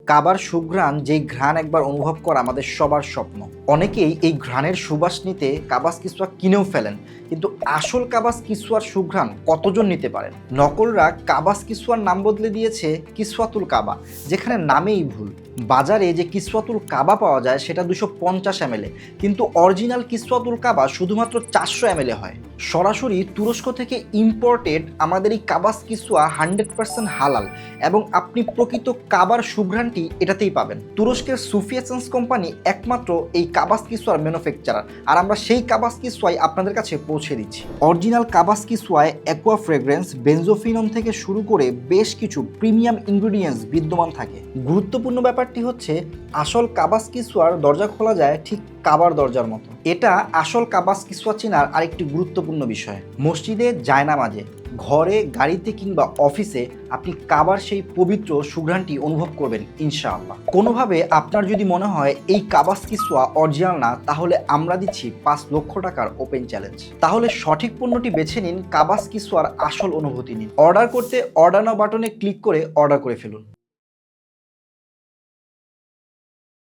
কাবার সুঘ্রাণ, যেই ঘ্রাণ একবার অনুভব করা আমাদের সবার স্বপ্ন। অনেকেই এই ঘ্রাণের সুবাস নিতে কাবাস কিসওয়া কিনেও ফেলেন, কিন্তু আসল কাবাস কিসওয়ার সুঘ্রাণ কতজন নিতে পারেন? নকলরা কাবাস কিসওয়ার নাম বদলে দিয়েছে কিসওয়াতুল কাবা, যেখানে নামেই ভুল। বাজারে যে কিসওয়াতুল কাবা পাওয়া যায় সেটা 250 ml, কিন্তু অরিজিনাল কিসওয়াতুল কাবা শুধুমাত্র 400 ml হয়। সরাসরি তুরস্ক থেকে ইম্পোর্টেড আমাদের এই কাবাস কিসওয়া 100% হালাল, এবং আপনি প্রকৃত কাবার সুঘ্রাণটি এটাতেই পাবেন। তুরস্কের সুফি এসেন্স কোম্পানি একমাত্র এই কাবাস কিসওয়ার ম্যানুফ্যাকচারার, আর আমরা সেই কাবাস কিসওয়াই আপনাদের কাছে পৌঁছে দিচ্ছি। অরিজিনাল কাবাস কিসওয়ায় অ্যাকোয়া ফ্রেগ্রেন্স, বেনজোফিনম থেকে শুরু করে বেশ কিছু প্রিমিয়াম ইনগ্রিডিয়েন্টস বিদ্যমান থাকে। গুরুত্বপূর্ণ ব্যাপারটি হচ্ছে আসল কাবাস কিসওয়ার দরজা খোলা যায় ঠিক কাবার দরজার মতো। এটা আসল কাবাস কিসওয়া চেনার আরেকটি গুরুত্বপূর্ণ বিষয়। মসজিদে, জায়নামাজে, ঘরে, গাড়িতে কিংবা অফিসে আপনি কাবার সেই পবিত্র সুঘ্রাণটি অনুভব করবেন ইনশাআল্লাহ। কোনোভাবে আপনার যদি মনে হয় এই কাবাস কিসওয়া অরিজিনাল না, তাহলে আমরা দিচ্ছি 5 লক্ষ টাকার ওপেন চ্যালেঞ্জ। তাহলে সঠিক পণ্যটি বেছে নিন, কাবাস কিসওয়ার আসল অনুভূতি নিন। অর্ডার করতে অর্ডার নাও বাটনে ক্লিক করে অর্ডার করে ফেলুন।